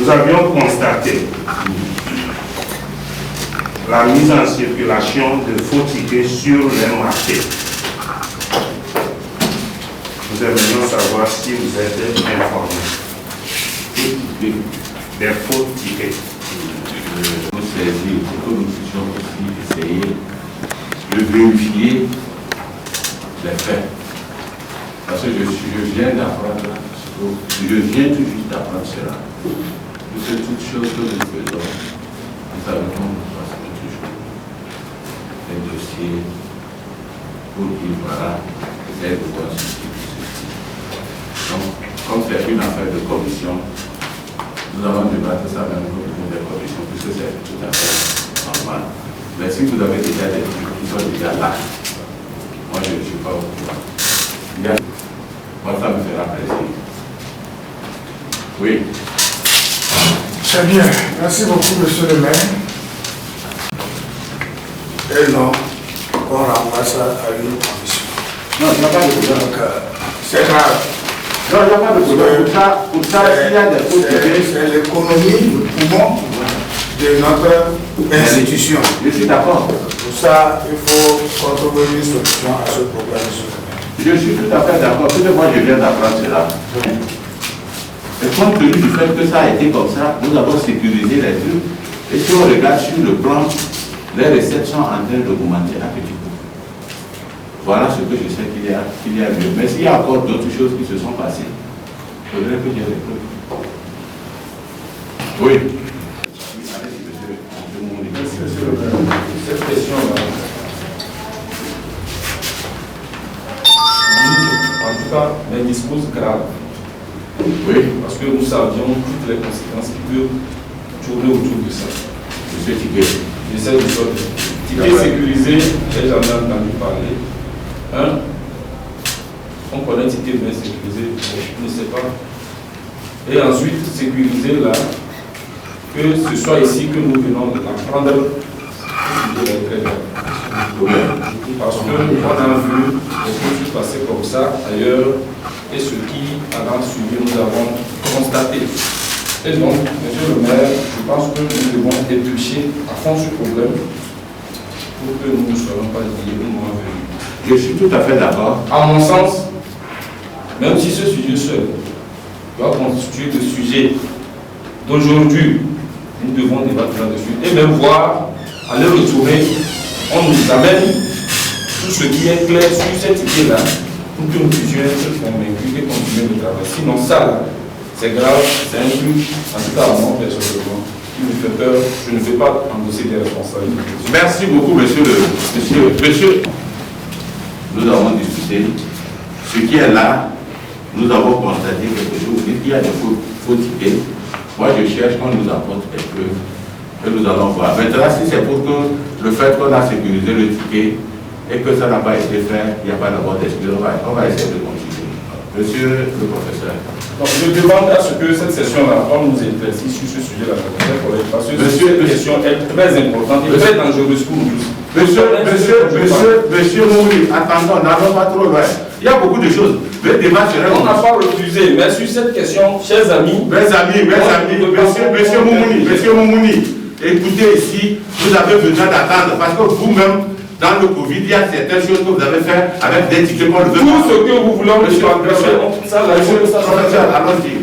nous avions constaté la mise en circulation de faux tickets sur les marchés. Nous aimerions savoir si vous êtes informés des faux tickets. Nous saisir pour que nous puissions aussi essayer de vérifier les faits. Parce que je viens d'apprendre, je viens tout juste d'apprendre cela. Que toutes choses que nous faisons, nous savons nous passons toujours les dossiers pour dire voilà, c'est de voir ceci. Donc, comme c'est une affaire de commission, nous allons débattre ça même au niveau des commissions, puisque c'est tout à fait normal. Mais si vous avez déjà des trucs qui sont déjà là, moi je ne suis pas au courant. Moi ça me fera plaisir. Oui. Très bien. Merci beaucoup, monsieur le maire. Et non, on renvoie ça à une commission. Non, il n'y a pas de problème. Donc, c'est grave. Non, il n'y a pas de problème. Pour ça, s'il y a des fautes, c'est l'économie, le poumon de notre institution. Je suis d'accord. Pour ça, il faut qu'on trouve une solution à ce problème. Je suis tout à fait d'accord. Parce que moi, je viens d'apprendre cela. Et compte tenu du fait que ça a été comme ça, nous avons sécurisé les trucs. Et si on regarde sur le plan, les recettes sont en train d'augmenter à petit coup. Voilà ce que je sais qu'il y a mieux. Mais s'il y a encore d'autres choses qui se sont passées, il faudrait que j'ai les preuves. Oui. Cette question-là, en tout cas, elle dispose grave. Oui. Parce que nous savions toutes les conséquences qui peuvent tourner autour de ça. De ce ticket. J'essaie de sortir. Ticket sécurisé, j'ai jamais entendu parler. Un, on connaît le ticket bien sécurisé, je ne sais pas. Et ensuite, sécurisé là, que ce soit ici que nous venons d'apprendre, parce qu'on a vu les choses passer comme ça ailleurs, et ce qui a suivi, nous avons constaté. Et donc, monsieur le maire, je pense que nous devons éplucher à fond ce problème pour que nous ne soyons pas liés au moment venu. Je suis tout à fait d'accord. À mon sens, même si ce sujet seul doit constituer le sujet d'aujourd'hui, nous devons débattre là-dessus et même voir, aller retourner, on nous amène tout ce qui est clair sur cette idée-là pour que nous puissions être convaincus et continuer le travail. Sinon, ça, là, c'est grave, c'est un truc, en tout cas, à moi, personnellement, qui me fait peur. Je ne vais pas endosser des responsabilités. Merci beaucoup, monsieur. Nous avons discuté. Ce qui est là, nous avons constaté quelque chose. Il y a des faux tickets. Moi, je cherche qu'on nous apporte des preuves que nous allons voir. Maintenant, si c'est pour que le fait qu'on a sécurisé le ticket et que ça n'a pas été fait, il n'y a pas d'abord d'excuse. On va essayer de continuer. Monsieur le professeur. Donc, je demande à ce que cette session-là, on nous éclaircisse sur ce sujet-là, parce que cette question est très importante et très dangereuse pour nous. Monsieur Mouri, attendons, n'allons pas trop loin. Il y a beaucoup de choses. Le débat serait... On n'a pas refusé, mais sur cette question, chers amis... Monsieur Moumouni, écoutez ici, vous avez besoin d'attendre parce que vous-même, dans le Covid, il y a certaines choses que vous avez fait avec des tickets qu'on le veut. Tout ce que vous voulez, monsieur, ça, là, allons-y.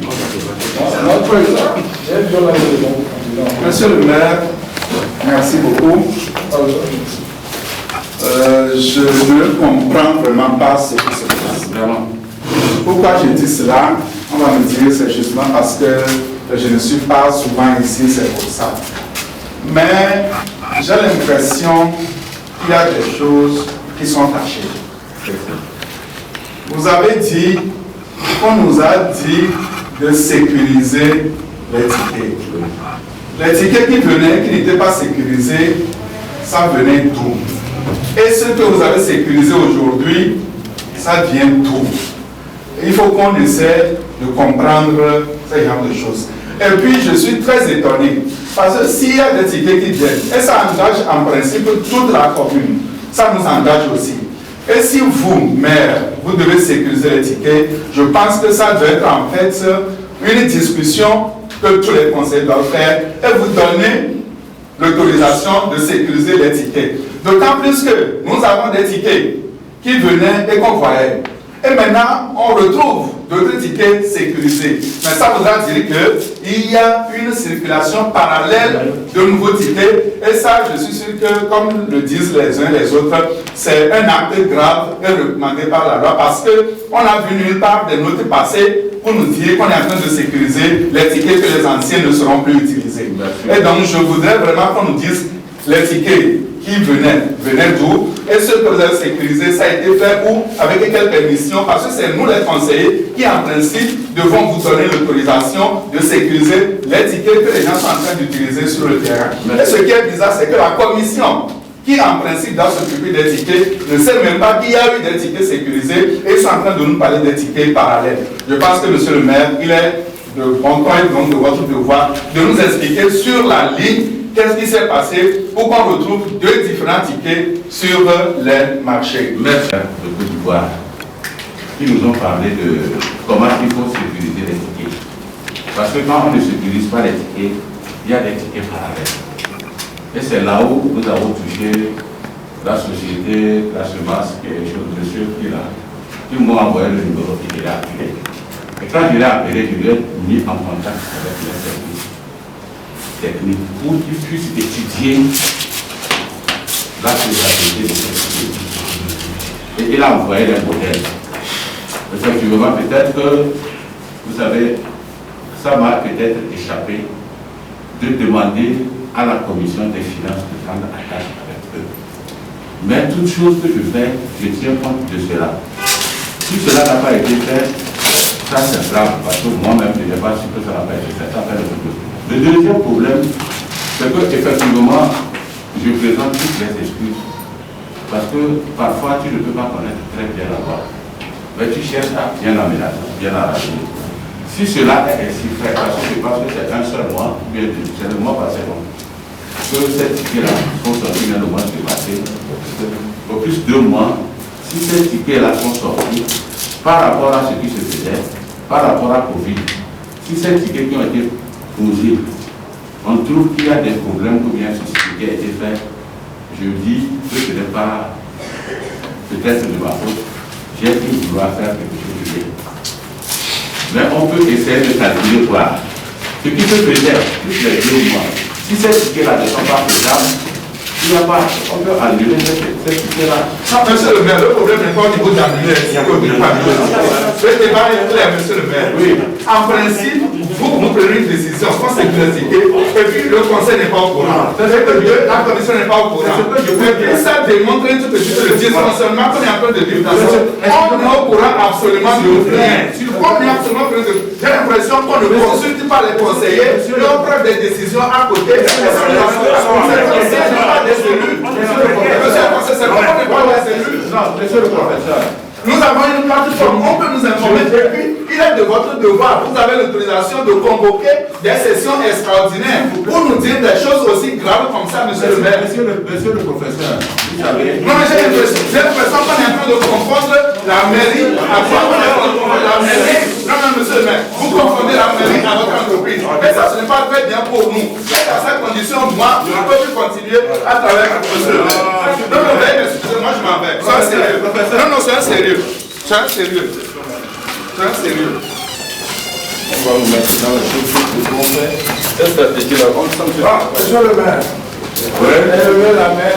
Monsieur le maire, merci beaucoup. Je ne comprends vraiment pas ce qui se passe. Vraiment. Pourquoi je dis cela? On va me dire c'est justement parce que je ne suis pas souvent ici, c'est pour ça. Mais j'ai l'impression qu'il y a des choses qui sont cachées. Vous avez dit, on nous a dit de sécuriser les tickets. Les tickets qui venaient, qui n'étaient pas sécurisés, ça venait d'où? Et ce que vous avez sécurisé aujourd'hui, ça vient d'où? Il faut qu'on essaie de comprendre ce genre de choses. Et puis, je suis très étonné, parce que s'il y a des tickets qui viennent, et ça engage en principe toute la commune, ça nous engage aussi. Et si vous, maire, vous devez sécuriser les tickets, je pense que ça doit être en fait une discussion que tous les conseillers doivent faire et vous donner l'autorisation de sécuriser les tickets. D'autant plus que nous avons des tickets qui venaient et qu'on voyait. Et maintenant, on retrouve d'autres tickets sécurisés. Mais ça voudra dire qu'il y a une circulation parallèle de nouveaux tickets. Et ça, je suis sûr que, comme le disent les uns et les autres, c'est un acte grave et recommandé par la loi parce qu'on a vu nulle part des notes passées pour nous dire qu'on est en train de sécuriser les tickets que les anciens ne seront plus utilisés. Et donc, je voudrais vraiment qu'on nous dise les tickets qui venaient d'où, et ce que vous avez sécurisé, ça a été fait où, avec quelle permission, parce que c'est nous les conseillers qui en principe devons vous donner l'autorisation de sécuriser les tickets que les gens sont en train d'utiliser sur le terrain. Et ce qui est bizarre, c'est que la commission qui en principe doit s'occuper des tickets ne sait même pas qu'il y a eu des tickets sécurisés et ils sont en train de nous parler des tickets parallèles. Je pense que monsieur le maire, il est de bon temps et donc de votre devoir de nous expliquer sur la ligne qu'est-ce qui s'est passé pour qu'on retrouve deux différents tickets sur les marchés. Merci de Côte d'Ivoire qui nous ont parlé de comment il faut sécuriser les tickets. Parce que quand on ne sécurise pas les tickets, il y a des tickets parallèles. Et c'est là où nous avons touché la société, la semence, quelque chose de ceux qui m'ont envoyé le numéro qui l'ai appelé. Et quand je l'ai appelé, je lui ai mis en contact avec les services techniques pour qu'ils puissent étudier la faisabilité de ces tickets. Et il a envoyé des modèles. Effectivement, peut-être que, vous savez, ça m'a peut-être échappé de demander à la commission des finances de prendre attache avec eux. Mais toute chose que je fais, je tiens compte de cela. Si cela n'a pas été fait, ça c'est grave, parce que moi-même je n'ai pas su que ça n'a pas été fait. Ça fait le deuxième problème, c'est que effectivement, je présente toutes les excuses. Parce que parfois tu ne peux pas connaître très bien la loi. Mais tu cherches à bien aménager, bien arranger. Si cela est ainsi fait, parce que je pense que c'est un seul mois, bien c'est le mois passé, donc, que ces tickets-là sont sortis dans le mois qui est passé, au plus de 2 mois, si ces tickets-là sont sortis, par rapport à ce qui se faisait, par rapport à Covid, si ces tickets qui ont été posés, on trouve qu'il y a des problèmes ou bien ce ticket a été fait, je dis que ce n'est pas peut-être de ma faute, j'ai pu vouloir faire quelque chose de bien. Mais on peut essayer de calculer quoi. Ce qui se faisait tous les 2 mois. Si ces tickets-là ne sont pas faisables, il n'y a pas, on peut annuler ces tickets-là. Non, monsieur le maire, le problème n'est pas au niveau d'annuler les tickets. Le débat est clair, monsieur le maire. Oui. En principe, vous prenez une décision, on sécurise les tickets, et puis le conseil n'est pas au courant. C'est que la commission n'est pas au courant. Et ça démontre tout de suite le dysfonctionnement qu'on est en train de vivre dans ce. On est au courant absolument de rien. On est absolument de rien. J'ai l'impression qu'on ne consulte pas les conseillers, et on prend des décisions à côté. Monsieur le professeur, nous avons une plateforme, on peut nous informer et puis il est de votre devoir, vous avez l'autorisation de convoquer des sessions extraordinaires pour nous dire des choses aussi graves comme ça, monsieur le maire. Monsieur le professeur, vous savez... Non mais j'ai l'impression qu'on est en train de confondre la mairie à quoi on est en train de confondre la mairie. Non mais monsieur le maire, vous confondez la mairie à votre entreprise. Et ça ce n'est pas très bien pour nous. À cette condition, moi, je ne peux plus continuer à travailler avec monsieur le maire. Non mais excusez-moi, je m'en vais. C'est un sérieux. Non, non, c'est un sérieux. C'est un sérieux. C'est un sérieux. On va nous mettre dans les choses que nous avons fait. Cette stratégie-là, on s'en fait. Ah, monsieur le maire. Oui. Élevez la main.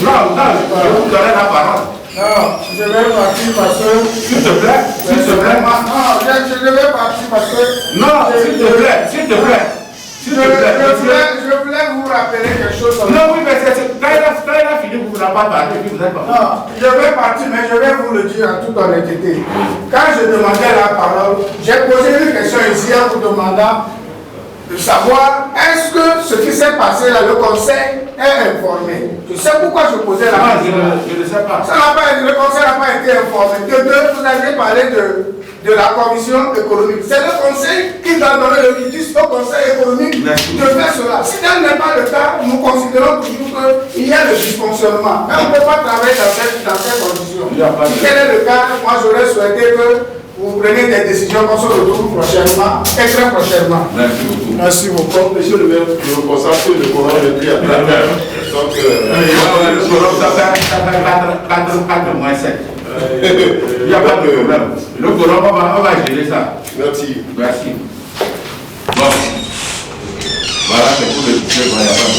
Non, je vous donner la parole. Non, je vais partir parce que... S'il te plaît, s'il te plaît. Non, je vais partir parce que... Non, s'il te plaît, s'il te plaît. Je voulais vous rappeler quelque chose. Non, oui, mais quand il a fini, vous n'avez pas parlé, puis vous n'êtes pas. Non, je vais partir, mais je vais vous le dire en toute honnêteté. Quand je demandais la parole, j'ai posé une question ici en vous demandant de savoir est-ce que ce qui s'est passé là, le conseil est informé. Je sais pourquoi je posais la question. Je ne sais pas. Le conseil n'a pas été informé. De deux, vous avez parlé de la commission économique. C'est le conseil qui doit donner le quitus au conseil économique de faire cela. Si tel n'est pas le cas, nous considérons toujours qu'il y a le dysfonctionnement. Mais on ne peut pas travailler dans ces conditions. Si tel est le cas, moi j'aurais souhaité que vous prenez des décisions qu'on se retrouve prochainement et très prochainement. Merci beaucoup. Merci beaucoup. Comme monsieur le maire, je me concentre sur le Coran, je prie à travers. Donc, Le Coran, ça fait 4 moins 7. Il n'y a pas de problème. Le Coran, on va gérer ça. merci. Merci. Bon. Voilà, c'est pour le ticket, il n'y a pas de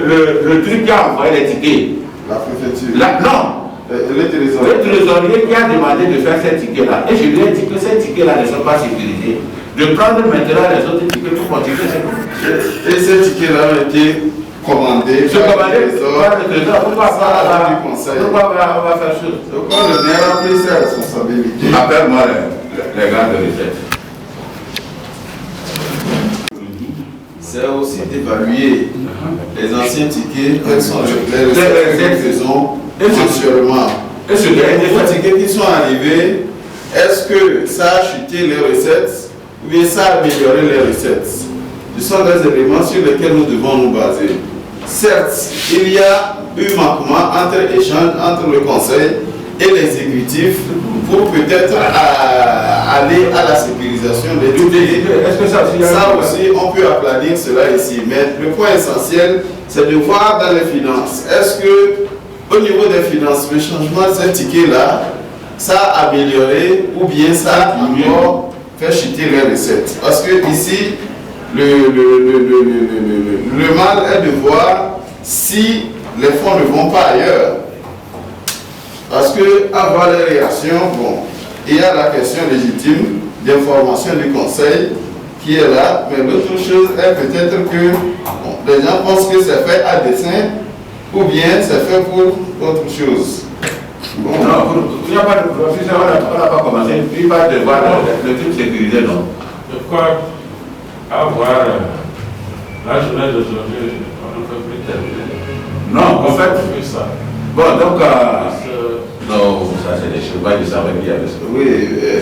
problème. Le truc qui a envoyé les tickets. La préfecture. Non. Le trésor. Le trésorier qui a demandé de faire ces tickets-là, et je lui ai dit que ces tickets-là ne sont pas sécurisés, de prendre maintenant les autres tickets pour continuer. Et ces tickets-là ont été commandés Je commandé par le trésor, pourquoi du conseil. on va faire chose? Pourquoi le maire a pris ses responsabilités? Appelle-moi les gars de recette. C'est aussi d'évaluer les anciens tickets, quels sont les recettes que nous faisons mensuellement. Et ce Les dernier nouveaux tickets qui sont arrivés, est-ce que ça a chuté les recettes ou bien ça a amélioré les recettes? Ce sont des éléments sur lesquels nous devons nous baser. Certes, il y a eu manquement échange entre le conseil et l'exécutif pour peut-être aller à la sécurisation des tickets. Est-ce que ça aussi, on peut applaudir cela ici. Mais le point essentiel, c'est de voir dans les finances. Est-ce que, au niveau des finances, le changement de ces tickets-là, ça a amélioré ou bien ça a encore fait chuter les recettes? Parce que ici, le mal est de voir si les fonds ne vont pas ailleurs. Parce que, avoir les réactions, bon, il y a la question légitime d'information du conseil qui est là, mais l'autre chose est peut-être que bon, les gens pensent que c'est fait à dessein ou bien c'est fait pour autre chose. Bon. Non, il n'y a pas de problème. On n'a pas commencé. Il va devoir le truc sécurisé, non? Je crois avoir la journée d'aujourd'hui, on ne peut plus terminer. Non, en fait. Ça. Bon, donc. Non, ça c'est des choses. Je savais qu'il y avait ça. Oui,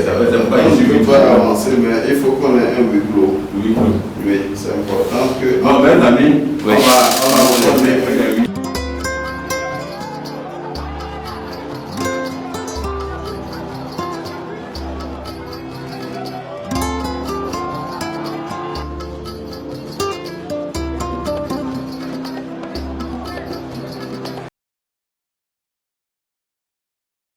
ça va être pas on ici. ne peut pas avancer, mais il faut qu'on ait un huis clos. Oui, Oui, c'est important que. bon, mes amis, on va vous donner